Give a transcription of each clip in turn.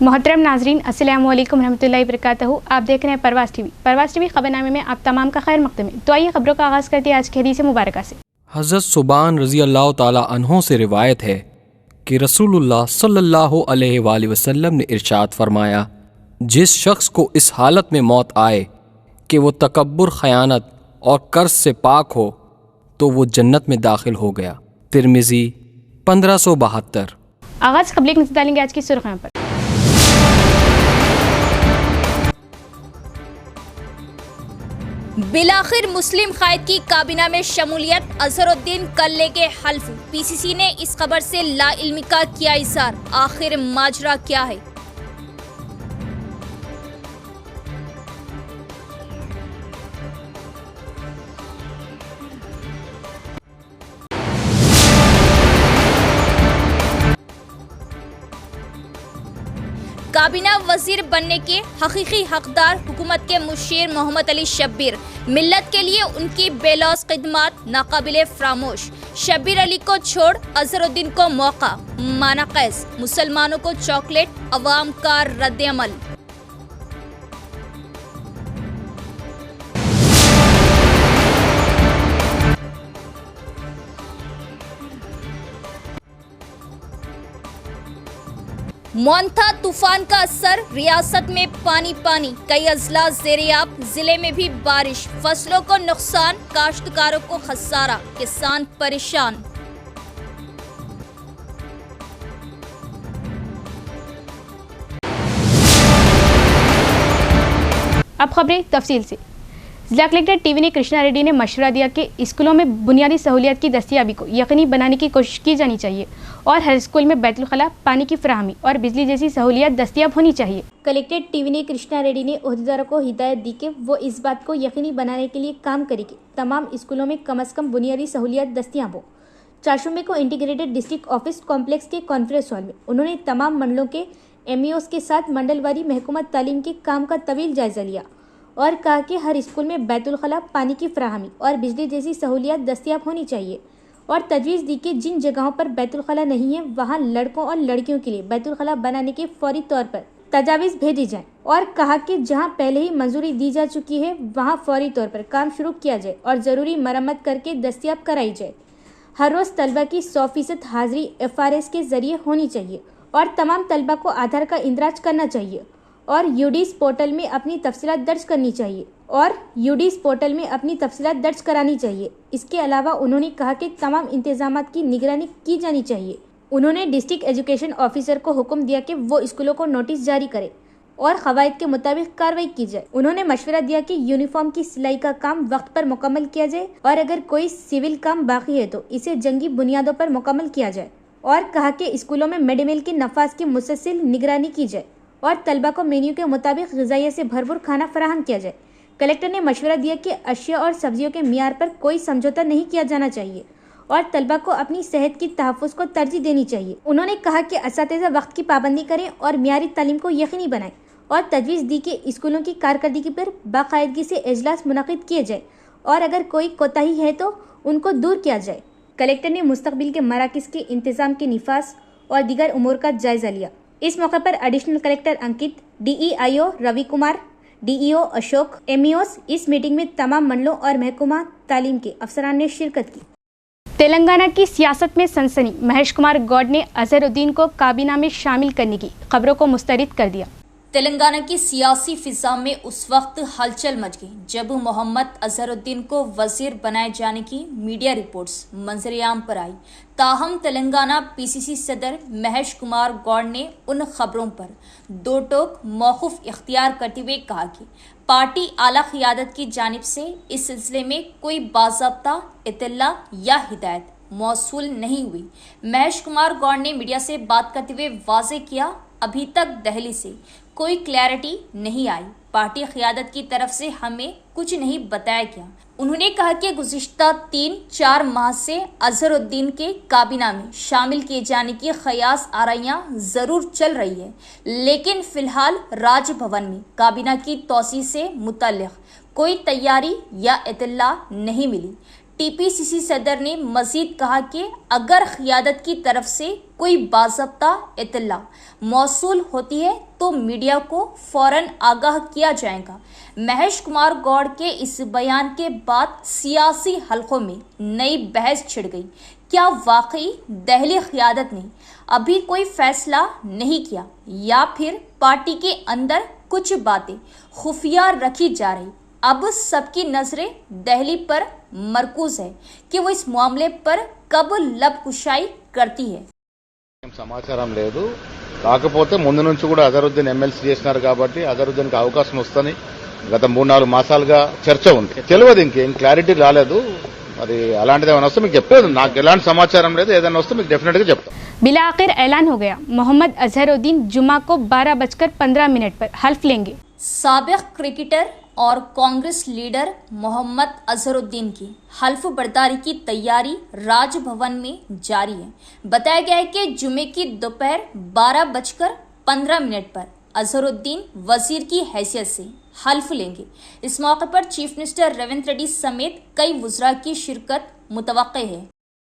मोहतरम नाजरीन, अस्सलामु अलैकुम रहमतुल्लाहि वबरकातुहू। आप देख रहे हैं परवास टीवी खबरनामे में आप तमाम का खैर मक़दम है। तो आइए खबरों का आगाज़ करते हैं आज की हदीस मुबारक से। हज़रत सुबान रज़ी अल्लाह ताला अन्हो से रिवायत है कि रसूलुल्लाह सल्लल्लाहु अलैहि वसल्लम ने इरशाद फरमाया, जिस शख्स को इस हालत में मौत आए कि वो तकब्बुर, खयानत और कर्ज से पाक हो तो वो जन्नत में दाखिल हो गया। तिरमिज़ी 1572। आगाज़ खबर नजर डालेंगे आज की सुर्खियों पर। बिलाखिर मुस्लिम कायद की काबीना में शमूलियत, अजहरुद्दीन कल लेके हल्फ। पीसीसी ने इस खबर से लाइल्मी का किया इज़हार। आखिर माजरा क्या है? काबीना वजीर बनने के हकीकी हकदार हुकूमत के मुशीर मोहम्मद अली शब्बीर। मिल्लत के लिए उनकी बेलौस खिदमत नाकाबिले फरामोश। शब्बीर अली को छोड़ अजहरुद्दीन को मौका, माना कैस। मुसलमानों को चॉकलेट, अवाम का रद्द-ए-अमल। मोंथा तूफान का असर, रियासत में पानी पानी, कई अजला ज़ेरियाब। जिले में भी बारिश, फसलों को नुकसान, काश्तकारों को खसारा, किसान परेशान। अब खबरें तफसील से। जिला कलेक्टर टीवी ने कृष्णा रेड्डी ने मशवरा दिया कि स्कूलों में बुनियादी सहूलियत की दस्तियाबी को यकीनी बनाने की कोशिश की जानी चाहिए और हर स्कूल में बैतुल खला, पानी की फराहमी और बिजली जैसी सहूलियत दस्तियाब होनी चाहिए। कलेक्टर टीवी ने कृष्णा रेड्डी ने ओहदेदारों को हिदायत दी कि वो इस बात को यकीनी बनाने के लिए काम करे कि तमाम स्कूलों में कम अज़ कम बुनियादी सहूलियत दस्तियाब हो। चारशुंबे को इंटीग्रेटेड डिस्ट्रिक्ट ऑफिस कॉम्प्लेक्स के कॉन्फ्रेंस हॉल में उन्होंने तमाम मंडलों के एमईओस के साथ मंडलवारी महकूमत तालीम के काम का तवील जायजा लिया और कहा कि हर स्कूल में बैतुल खला, पानी की फराहमी और बिजली जैसी सहूलियत दस्तियाब होनी चाहिए और तजवीज़ दी कि जिन जगहों पर बैतुल खला नहीं है वहां लड़कों और लड़कियों के लिए बैतुल खला बनाने के फौरी तौर पर तजावीज़ भेजी जाए और कहा कि जहां पहले ही मंजूरी दी जा चुकी है वहां फौरी तौर पर काम शुरू किया जाए और ज़रूरी मरम्मत करके दस्तियाब कराई जाए। हर रोज़ तलबा की 100% हाजिरी FRS के ज़रिए होनी चाहिए और तमाम तलबा को आधार का इंदराज करना चाहिए और यूडीस पोर्टल में अपनी तफसीलात दर्ज करनी चाहिए दर्ज करानी चाहिए। इसके अलावा उन्होंने कहा कि तमाम इंतजामात की निगरानी की जानी चाहिए। उन्होंने डिस्ट्रिक्ट एजुकेशन ऑफिसर को हुक्म दिया कि वो स्कूलों को नोटिस जारी करे और कवायद के मुताबिक कार्रवाई की जाए। उन्होंने मशवरा दिया कि यूनिफॉर्म की सिलाई का काम वक्त पर मुकम्मल किया जाए और अगर कोई सिविल काम बाकी है तो इसे जंगी बुनियादों पर मुकम्मल किया जाए और कहा कि स्कूलों में मिड डे मील के नफाज की मुसलसल निगरानी की जाए और तलबा को मेन्यू के मुताबिक ग़िज़ाइया से भरपूर खाना फराहम किया जाए। कलेक्टर ने मशवरा दिया कि अशिया और सब्जियों के मियार पर कोई समझौता नहीं किया जाना चाहिए और तलबा को अपनी सेहत की तहफ़्फ़ुज़ को तरजीह देनी चाहिए। उन्होंने कहा कि असातिज़ा वक्त की पाबंदी करें और मियारी तालीम को यकीनी बनाएं और तजवीज़ दी कि स्कूलों की कारकर्दगी पर बाकायदगी से इजलास मुनक़िद किए जाए और अगर कोई कोताही है तो उनको दूर किया जाए। कलेक्टर ने मुस्तक़बिल के मराकिज़ के इंतज़ाम के निफाज और दीगर उमूर का जायज़ा लिया। इस मौके पर additional collector Ankit, DEIO Ravi Kumar, DEO Ashok, MEOs इस मीटिंग में तमाम मंडलों और महकमा तालीम के अफसरान ने शिरकत की। तेलंगाना की सियासत में सनसनी, महेश कुमार गौड़ ने अजहरुद्दीन को काबीना में शामिल करने की खबरों को मुस्तरद कर दिया। तेलंगाना की सियासी फिजा में उस वक्त हलचल मच गई जब मोहम्मद अजहरुद्दीन को वजीर बनाए जाने की मीडिया रिपोर्ट्स मंजरेआम पर आई। ताहम तेलंगाना PCC सदर महेश कुमार गौड़ ने उन खबरों पर दो टोक मौक़िफ़ इख्तियार करते हुए कहा कि पार्टी आला क़ियादत की जानिब से इस सिलसिले में कोई बाज़ाब्ता इत्तला या हिदायत मौसूल नहीं हुई। महेश कुमार गौड़ ने मीडिया से बात करते हुए वाज़े किया, अभी तक दिल्ली से कोई क्लैरिटी नहीं आई। पार्टी क़ियादत की तरफ से हमें कुछ नहीं बताया गया। उन्होंने कहा कि गुज़िश्ता 3-4 माह से अजहरुद्दीन के काबीना में शामिल किए जाने की ख़यास आराइयाँ ज़रूर चल रही है, लेकिन फ़िलहाल राजभवन में काबीना की तौसी से मुतल्लिक़ कोई तैयारी या इत्तला नहीं मिली। टीपीसीसी सदर ने मजीद कहा कि अगर क़ियादत की तरफ से कोई बाज़ाब्ता इत्तला मौसूल होती है तो मीडिया को फ़ौरन आगाह किया जाएगा। महेश कुमार गौड़ के इस बयान के बाद सियासी हलकों में नई बहस छिड़ गई। क्या वाकई दिल्ली क़ियादत ने अभी कोई फैसला नहीं किया या फिर पार्टी के अंदर कुछ बातें खुफिया रखी जा रही? अब सबकी नजरें दिल्ली पर मरकूज है कि वो इस मामले पर कब लबकुशाई करती है। సమాచారం లేదు, కాకపోతే ముందు నుంచి కూడా అజరుద్దీన్ ఎమ్మెల్సీ చేస్తున్నారు కాబట్టి అజరుద్దీన్కి అవకాశం వస్తని గత 3-4 మాసాలుగా చర్చ ఉంది. తెలియదు, ఇంకేం క్లారిటీ రాలేదు. మరి అలాంటిది ఏమైనా వస్తే మీకు చెప్పలేదు. నాకు ఎలాంటి సమాచారం లేదు. ఏదైనా వస్తే మీకు డెఫినెట్ గా చెప్తాను. बिला आखिर ऐलान हो गया, मोहम्मद अजहरुद्दीन जुमा को 12:15 पर हल्फ लेंगे। साबिक क्रिकेटर और कांग्रेस लीडर मोहम्मद अजहरुद्दीन की हल्फ बर्दारी की तैयारी राजभवन में जारी है। बताया गया है कि जुमे की दोपहर 12:15 पर अजहरुद्दीन वजीर की हैसियत से हल्फ लेंगे। इस मौके पर चीफ मिनिस्टर रेवंत रेड्डी समेत कई वुज़रा की शिरकत मुतवक्के है।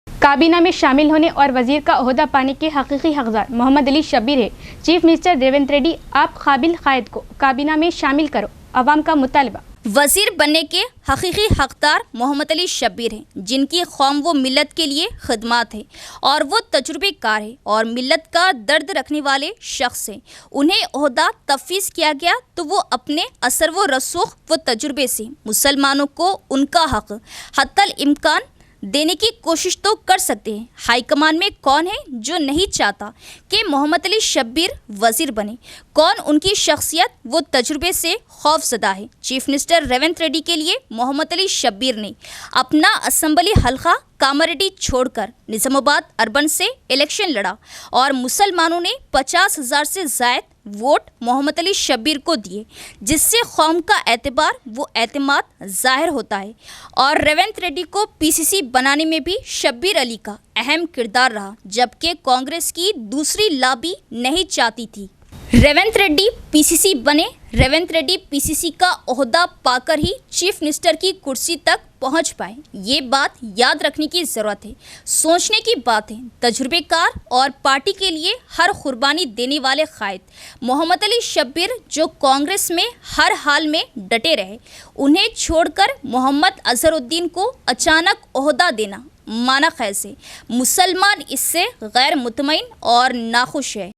काबीना में शामिल होने और वजीर का ओहदा पाने के हकीकी हकदार मोहम्मद अली शब्बीर है। चीफ मिनिस्टर रेवंत रेड्डी, आप काबिल कायद को काबीना में शामिल करो, अवाम का मुतालबा। वजीर बनने के हकीकी हकदार मोहम्मद अली शब्बीर हैं, जिनकी कौम व मिल्लत के लिए खिदमात है और वो तजुर्बेकार है और मिल्लत का दर्द रखने वाले शख्स हैं। उन्हें ओहदा तफवीज़ किया गया तो वो अपने असर व रसूख व तजुर्बे से मुसलमानों को उनका हक हत्तल इम्कान देने की कोशिश तो कर सकते हैं। हाईकमान में कौन है जो नहीं चाहता कि मोहम्मद अली शब्बीर वजीर बने? कौन उनकी शख्सियत व तजुर्बे से खौफजदा है? चीफ मिनिस्टर रेवंत रेड्डी के लिए मोहम्मद अली शब्बीर ने अपना असम्बली हल्का कामारेड्डी छोड़कर निज़ामाबाद अर्बन से इलेक्शन लड़ा और मुसलमानों ने 50,000 से ज़ायद वोट मोहम्मद अली शब्बीर को दिए, जिससे कौम का एतबार व एतमाद ज़ाहिर होता है। और रेवंत रेड्डी को पीसीसी बनाने में भी शब्बीर अली का अहम किरदार रहा, जबकि कांग्रेस की दूसरी लॉबी नहीं चाहती थी रेवंत रेड्डी पीसीसी बने। रेवंत रेड्डी पीसीसी का ओहदा पाकर ही चीफ मिनिस्टर की कुर्सी तक पहुंच पाए। ये बात याद रखने की ज़रूरत है, सोचने की बात है। तजुर्बेकार और पार्टी के लिए हर कुर्बानी देने वाले कायद मोहम्मद अली शब्बीर, जो कांग्रेस में हर हाल में डटे रहे, उन्हें छोड़कर मोहम्मद अजहरुद्दीन को अचानक ओहदा देना माना कैसे? मुसलमान इससे गैर मुतमईन और नाखुश है।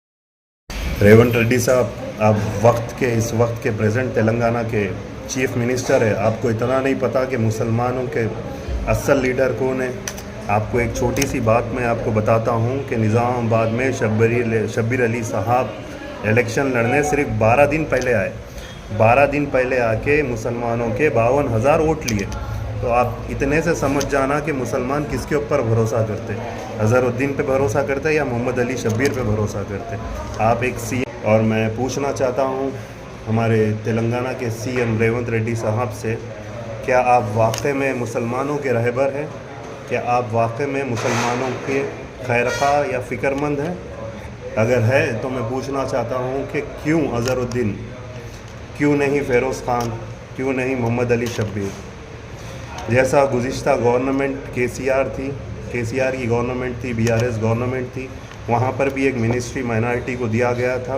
रेवंत रेड्डी साहब, आप इस वक्त के प्रेजेंट तेलंगाना के चीफ मिनिस्टर है। आपको इतना नहीं पता कि मुसलमानों के असल लीडर कौन है? आपको एक छोटी सी बात मैं आपको बताता हूँ कि निज़ामाबाद में शब्बीर अली साहब इलेक्शन लड़ने सिर्फ 12 दिन पहले आए। 12 दिन पहले आके मुसलमानों के 52,000 वोट लिए। तो आप इतने से समझ जाना कि मुसलमान किसके ऊपर भरोसा करते, अजहरुद्दीन पे भरोसा करते या मोहम्मद अली शब्बीर पे भरोसा करते। आप एक सीएम, और मैं पूछना चाहता हूँ हमारे तेलंगाना के सीएम रेवंत रेड्डी साहब से, क्या आप वाकई में मुसलमानों के रहबर हैं? क्या आप वाकई में मुसलमानों के खैरख्वाह या फ़िक्रमंद हैं? अगर है तो मैं पूछना चाहता हूँ कि क्यों अजहरुद्दीन, क्यों नहीं फ़िरोज़ ख़ान, क्यों नहीं मोहम्मद अली शब्बीर? जैसा गुज़िश्ता गवर्नमेंट केसीआर की गवर्नमेंट थी, बीआरएस गवर्नमेंट थी, वहाँ पर भी एक मिनिस्ट्री माइनॉरिटी को दिया गया था,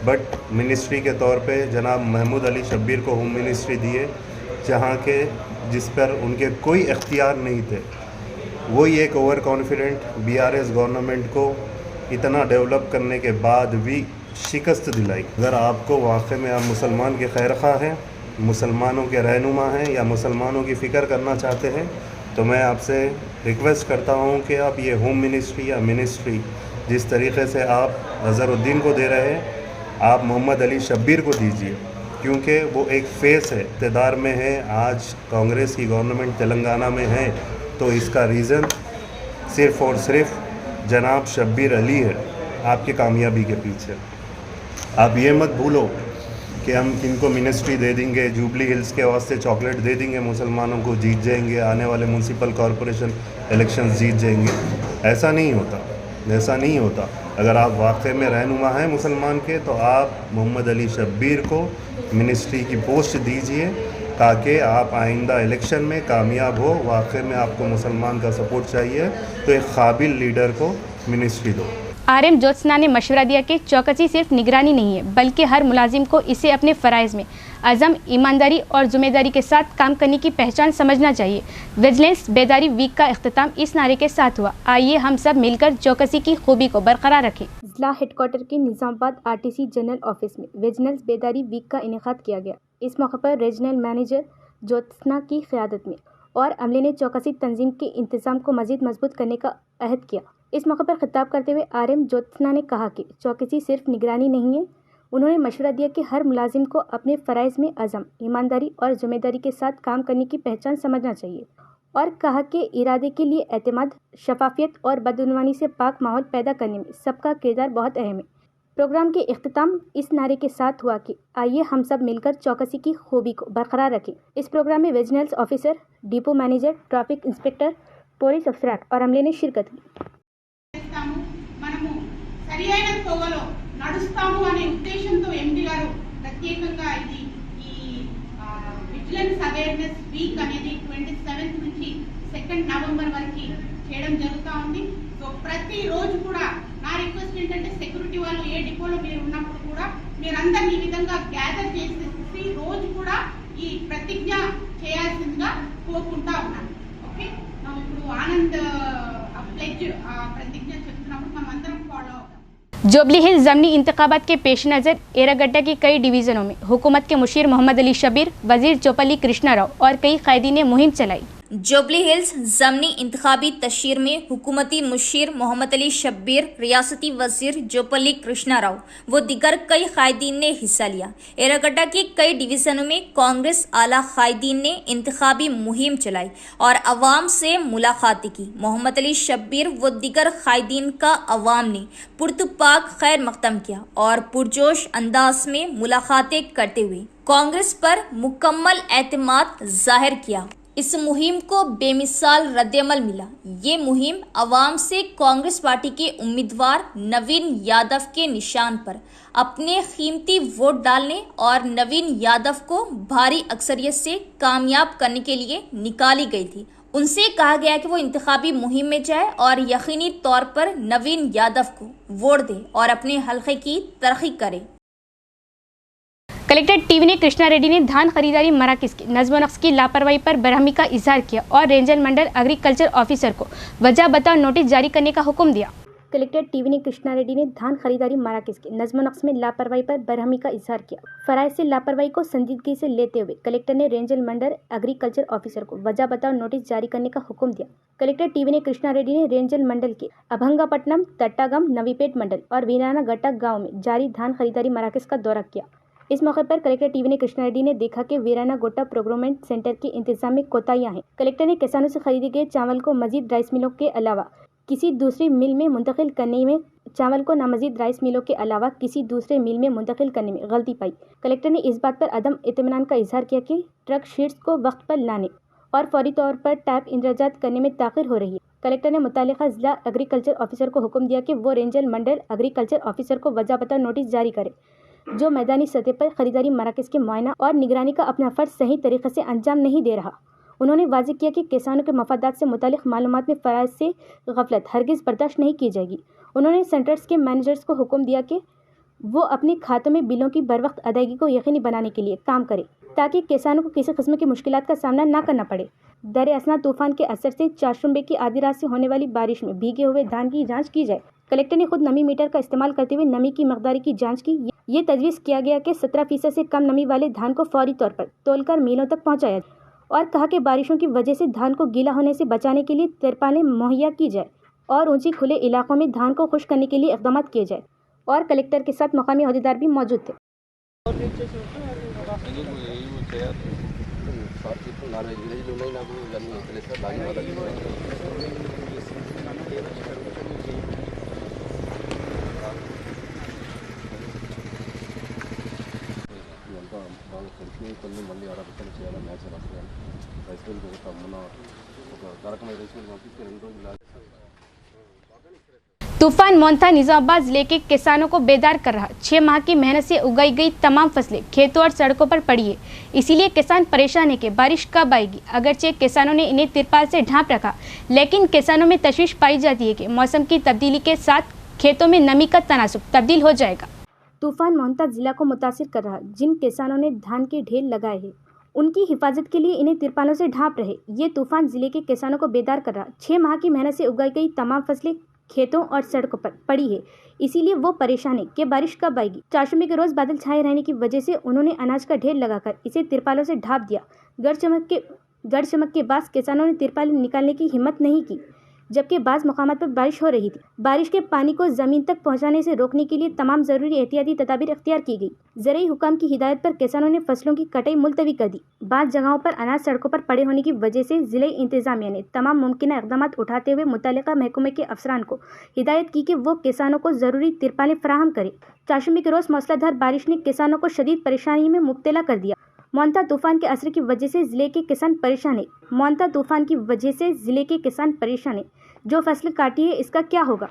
बट मिनिस्ट्री के तौर पे जनाब महमूद अली शब्बीर को होम मिनिस्ट्री दिए, जहाँ के जिस पर उनके कोई इख्तियार नहीं थे। वही एक ओवर कॉन्फिडेंट बीआरएस गवर्नमेंट को इतना डेवलप करने के बाद भी शिकस्त दिलाई। अगर आपको वाकई में आप मुसलमान के खैरख्वाह हैं, मुसलमानों के रहनुमा हैं या मुसलमानों की फ़िक्र करना चाहते हैं, तो मैं आपसे रिक्वेस्ट करता हूं कि आप ये होम मिनिस्ट्री या मिनिस्ट्री जिस तरीके से आप अजहरुद्दीन को दे रहे हैं, आप मोहम्मद अली शब्बीर को दीजिए, क्योंकि वो एक फेस है, इक़्तिदार में है। आज कांग्रेस की गवर्नमेंट तेलंगाना में है, तो इसका रीज़न सिर्फ़ और सिर्फ जनाब शब्बीर अली है आपकी कामयाबी के पीछे। आप ये मत भूलो कि हम किनको मिनिस्ट्री दे देंगे, जुबली हिल्स के वास्ते चॉकलेट दे देंगे, मुसलमानों को जीत जाएंगे, आने वाले म्यूनसिपल कॉरपोरेशन इलेक्शंस जीत जाएंगे। ऐसा नहीं होता, ऐसा नहीं होता। अगर आप वाकई में रहनुमा हैं मुसलमान के, तो आप मोहम्मद अली शब्बीर को मिनिस्ट्री की पोस्ट दीजिए, ताकि आप आइंदा इलेक्शन में कामयाब हो। वाकई में आपको मुसलमान का सपोर्ट चाहिए तो एक काबिल लीडर को मिनिस्ट्री दो। आरएम ज्योत्सना ने मशवरा दिया कि चौकसी सिर्फ निगरानी नहीं है बल्कि हर मुलाजिम को इसे अपने फ़राइज़ में अज़म, ईमानदारी और ज़िम्मेदारी के साथ काम करने की पहचान समझना चाहिए। विजिलेंस बेदारी वीक का इख्तिताम इस नारे के साथ हुआ, आइए हम सब मिलकर चौकसी की खूबी को बरकरार रखें। जिला हेडक्वार्टर के निज़ामाबाद आरटीसी जनरल ऑफिस में विजिलेंस बेदारी वीक का इनेकाद किया गया। इस मौके पर रीजनल मैनेजर ज्योत्सना की क़यादत में और अमले ने चौकसी तंजीम के इंतज़ाम को मज़ीद मजबूत करने का अहद किया। इस मौके पर खिताब करते हुए आरएम ज्योत्सना ने कहा कि चौकसी सिर्फ निगरानी नहीं है। उन्होंने मशवरा दिया कि हर मुलाजिम को अपने फ़राइज़ में अज़म, ईमानदारी और ज़िम्मेदारी के साथ काम करने की पहचान समझना चाहिए और कहा कि इरादे के लिए एतमाद, शफाफियत और बदउनवानी से पाक माहौल पैदा करने में सबका किरदार बहुत अहम है। प्रोग्राम के इख्तिताम इस नारे के साथ हुआ कि आइए हम सब मिलकर चौकसी की खूबी को बरकरार रखें। इस प्रोग्राम में vigilance officer, depot manager, traffic inspector, police अफसरान और अमले ने शिरकत की। మనము సరియైన తోవలో నడుస్తాము అనే ఉద్దేశంతో ఎండి గారు ప్రత్యేకంగా ఇది ఈ విజిలెన్స్ అవేర్నెస్ వీక్ అనేది 27th నుంచి 2nd నవంబర్ వరకు చేయడం జరుగుతూ ఉంది. సో ప్రతి రోజు కూడా నా రిక్వెస్ట్ ఏంటంటే సెక్యూరిటీ వాళ్ళు ఏ డిపోలో మీరు ఉన్నప్పుడు కూడా మీరందరినీ ఈ విధంగా గ్యాదర్ చేసేసి రోజు కూడా ఈ ప్రతిజ్ఞ చేయాల్సిందిగా కోరుకుంటా ఉన్నాను. ఓకే, ఇప్పుడు ఆనంద్ ప్లెడ్జ్ ప్రతిజ్ఞ చెప్తున్నప్పుడు మనం అందరం ఫాలో అవుతాం। जोबली हिल्स ज़मनी इंतखाबात के पेश नज़र एरागड्डा की कई डिवीज़नों में हुकूमत के मुशीर मोहम्मद अली शब्बीर, वज़ीर चौपली कृष्णा राव और कई कैदी ने मुहिम चलाई। जुबली हिल्स ज़मनी इंतखाबी तशहीर में हुकूमती मुशीर मोहम्मद अली शब्बीर, रियासती वज़ीर जोपली कृष्णा राव व दिगर कई कायदीन ने हिस्सा लिया। एरागड्डा की कई डिवीज़नों में कांग्रेस आला कायदीन ने इंतखाबी मुहिम चलाई और अवाम से मुलाकातें की। मोहम्मद अली शब्बीर व दिगर कायदीन का अवाम ने पुरतपाक खैर मकदम किया और पुरजोश अंदाज में मुलाकातें करते हुए कांग्रेस पर मुकम्मल एतमाद जाहिर किया। इस मुहिम को बेमिसाल रद्दअमल मिला। ये मुहिम अवाम से कांग्रेस पार्टी के उम्मीदवार नवीन यादव के निशान पर अपने कीमती वोट डालने और नवीन यादव को भारी अक्सरियत से कामयाब करने के लिए निकाली गई थी। उनसे कहा गया कि वो इंतखाबी मुहिम में जाए और यकीनी तौर पर नवीन यादव को वोट दे और अपने हल्के की तरक्की करे। कलेक्टर टीवी ने कृष्णा रेड्डी ने धान खरीदारी मराकज़ की नज़्म नक्श की लापरवाही पर बरहमी का इजहार किया और रेंजर मंडल एग्रीकल्चर ऑफिसर को वजह बताओ नोटिस जारी करने का हुक्म दिया। कलेक्टर टीवी ने कृष्णा रेड्डी ने धान खरीदारी मराकज़ के नज़्म नक्श में लापरवाही पर बरहमी का इजहार किया। फ़राइज़ से लापरवाही को संजीदगी से लेते हुए कलेक्टर ने रेंजर मंडल एग्रीकल्चर ऑफिसर को वजह बताओ नोटिस जारी करने का हुक्म दिया। कलेक्टर टीवी ने कृष्णा रेड्डी ने रेंजर मंडल के अभंगापट्टनम, तट्टागम, नवीपेट मंडल और वीराना गट्टा गाँव में जारी धान खरीदारी मराकज़ का दौरा किया। इस मौके पर कलेक्टर टीवी ने कृष्णा रेड्डी ने देखा कि वीराना गोटा प्रोक्योरमेंट सेंटर के इंतजाम में कोताहियां हैं। कलेक्टर ने किसानों से खरीदे गए चावल को मजीद राइस मिलों के अलावा किसी दूसरी मिल में मुंतकिल करने में चावल को नामजीद राइस मिलों के अलावा किसी दूसरे मिल में मुंतकिल करने में गलती पाई। कलेक्टर ने इस बात पर अदम इत्मीनान का इजहार किया कि ट्रक शीट्स को वक्त पर लाने और फौरी तौर पर टैप इंदराजात करने में ताख़िर हो रही है। कलेक्टर ने मुतालिका जिला एग्रीकल्चर ऑफिसर को हुक्म दिया कि वो रेंजर मंडल एग्रीकल्चर ऑफिसर को वजह बताओ नोटिस जारी करे जो मैदानी सतह पर खरीदारी मराकज़ के मुआयना और निगरानी का अपना फ़र्ज सही तरीके से अंजाम नहीं दे रहा। उन्होंने वाज़ेह किया कि किसानों के मफादात से मुतालिक मालूमात में फ़राइज़ से गफलत हरगिज़ बर्दाश्त नहीं की जाएगी। उन्होंने सेंटर्स के मैनेजर्स को हुक्म दिया कि वो अपने खातों में बिलों की बर वक्त अदायगी को यकीनी बनाने के लिए काम करें ताकि किसानों को किसी किस्म की मुश्किलात का सामना ना करना पड़े। दर असना तूफ़ान के असर से चाशुंबे की आधी रात से होने वाली बारिश में भीगे हुए धान की जाँच की जाए। कलेक्टर ने खुद नमी मीटर का इस्तेमाल करते हुए नमी की मकदार की जांच की। ये तजवीज़ किया गया कि 17% से कम नमी वाले धान को फौरी तौर पर तोलकर मिलों तक पहुंचाया जाए और कहा कि बारिशों की वजह से धान को गीला होने से बचाने के लिए तिरपालें मुहैया की जाए और ऊंची खुले इलाकों में धान को खुश्क करने के लिए इक़दाम किए जाए। और कलेक्टर के साथ मकामी अहदेदार भी मौजूद थे। కొన్ని మళ్ళీ ఆడ రిటర్న్ చేయాలని మ్యాచ్ రాస్తాను రైస్ మిల్కి పోతాం మొన్న ఒక రకమైన రైస్ మిల్ పంపిస్తే 2 రోజులు तूफान मोंथा निजामाबाद जिले के किसानों को बेदार कर रहा। 6 माह की मेहनत से उगाई गई तमाम फसलें खेतों और सड़कों पर पड़ी है। इसीलिए किसान परेशान है कि बारिश कब आएगी। अगरचे किसानों ने इन्हें तिरपाल से ढांप रखा, लेकिन किसानों में तशवीश पाई जाती है कि मौसम की तब्दीली के साथ खेतों में नमी का तनासुब तब्दील हो जाएगा। तूफान मोंथा जिला को मुतासिर कर रहा। जिन किसानों ने धान के ढेर लगाए हैं, उनकी हिफाजत के लिए इन्हें तिरपालों से ढांप रहे। ये तूफान जिले के किसानों को बेदार कर रहा। 6 माह की मेहनत से उगाई गई तमाम फसलें खेतों और सड़कों पर पड़ी है। इसीलिए वो परेशान है कि बारिश कब आएगी। चाशमी के रोज बादल छाए रहने की वजह से उन्होंने अनाज का ढेर लगाकर इसे तिरपालों से ढांप दिया। गड़ चमक के बाद किसानों ने तिरपाल निकालने की हिम्मत नहीं की, जबकि बाज़ मकामात पर बारिश हो रही थी। बारिश के पानी को ज़मीन तक पहुंचाने से रोकने के लिए तमाम ज़रूरी एहतियाती तदाबीर इख्तियार की गई। ज़रूरी हुकाम की हिदायत पर किसानों ने फसलों की कटाई मुलतवी कर दी। बाज़ जगहों पर अनाज सड़कों पर पड़े होने की वजह से ज़िले इंतज़ामिया ने तमाम मुमकिन इक़दाम उठाते हुए मुतल्लिका महकमे के अफसरान को हिदायत की कि वो किसानों को ज़रूरी तिरपालें फराहम करें। चाशमी के रोज़ मूसलाधार बारिश ने किसानों को शदीद परेशानी में मुब्तला कर दिया। मोंथा तूफान के असर की वजह से ज़िले के किसान परेशान है। मोंथा तूफान की वजह से ज़िले के किसान परेशान है। जो फसलें काटी है, इसका क्या होगा।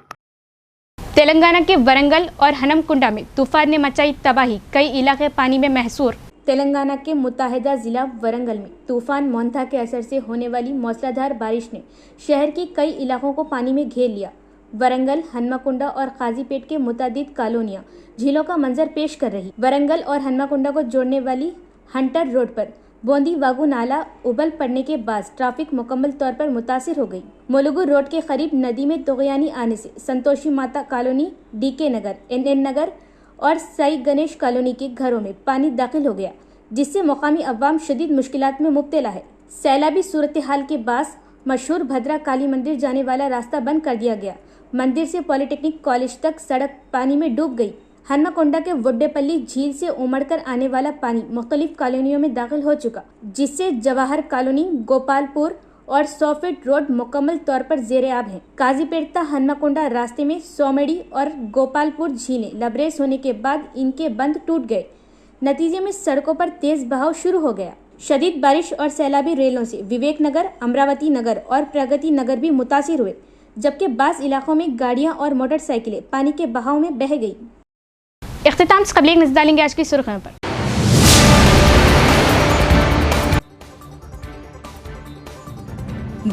तेलंगाना के वरंगल और हनमकुंडा में तूफान ने मचाई तबाही, कई इलाके पानी में महसूर। तेलंगाना के मुत्ताहिदा ज़िला वरंगल में तूफान मोंथा के असर से होने वाली मूसलाधार बारिश ने शहर के कई इलाकों को पानी में घेर लिया। वरंगल, हनमकुंडा और काजीपेट के मुतादिद कॉलोनियाँ झीलों का मंजर पेश कर रही। वरंगल और हनमकुंडा को जोड़ने वाली हंटर रोड पर बोंदी वागू नाला उबल पड़ने के बाद ट्रैफिक मुकम्मल तौर पर मुतासिर हो गई। मुलुगु रोड के करीब नदी में तुगयानी आने से संतोषी माता कॉलोनी, डीके नगर, एनएन नगर और साई गणेश कॉलोनी के घरों में पानी दाखिल हो गया, जिससे मकामी अवाम शदीद मुश्किलात में मुब्तला है। सैलाबी सूरत हाल के बाद मशहूर भद्रा काली मंदिर जाने वाला रास्ता बंद कर दिया गया। मंदिर से पॉलिटेक्निक कॉलेज तक सड़क पानी में डूब गई। हनमकुंडा के वुड्डेपल्ली झील से उमड़कर आने वाला पानी मुख्तलिफ कॉलोनियों में दाखिल हो चुका, जिससे जवाहर कॉलोनी, गोपालपुर और 100 फीट रोड मुकम्मल तौर पर ज़ेर-ए-आब है। काजीपेट हनमकुंडा रास्ते में सोमेडी और गोपालपुर झीलें लबरेज होने के बाद इनके बंद टूट गए। नतीजे में सड़कों पर तेज बहाव शुरू हो गया। शदीद बारिश और सैलाबी रेलों से विवेक नगर, अमरावती नगर और प्रगति नगर भी मुतासिर हुए, जबकि बाज़ इलाकों में गाड़ियाँ और मोटरसाइकिलें पानी के बहाव में बह गई। इख्तिताम से कबल एक नज़र डालेंगे आज की सुर्खियों पर।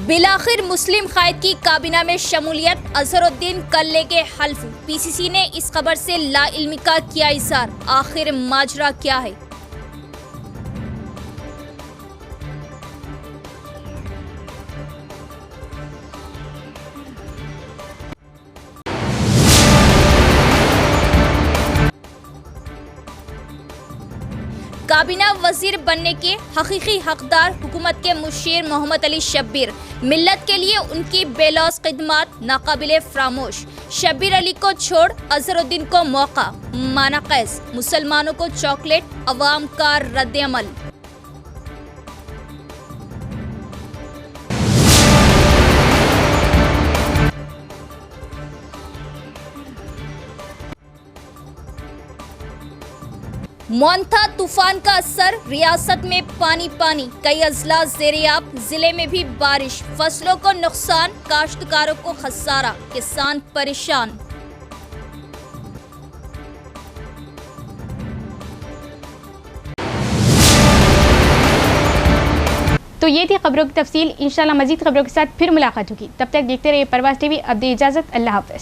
बिलाखिर मुस्लिम कायद की काबीना में शमूलियत, अजहरुद्दीन कल लेके हल्फ। पीसीसी ने इस खबर से लाइल्मी का किया इज़हार। आखिर माजरा क्या है। काबीना वजीर बनने के हकीकी हकदार हुकूमत के मुशीर मोहम्मद अली शब्बीर। मिल्लत के लिए उनकी बेलौस खिदमत नाकाबिले फरामोश। शब्बीर अली को छोड़ अजहरुद्दीन को मौका, माना कैस। मुसलमानों को चॉकलेट, अवाम का रद्द-ए-अमल। मोंथा तूफान का असर, रियासत में पानी पानी, कई अजला ज़ेर-ए-आब। जिले में भी बारिश, फसलों को नुकसान, काश्तकारों को खसारा, किसान परेशान। तो ये थी खबरों की तफसील। इंशाल्लाह मजीद खबरों के साथ फिर मुलाकात होगी। तब तक देखते रहिए परवाज़ टीवी। अब दे इजाज़त, अल्लाह हाफ़िज़।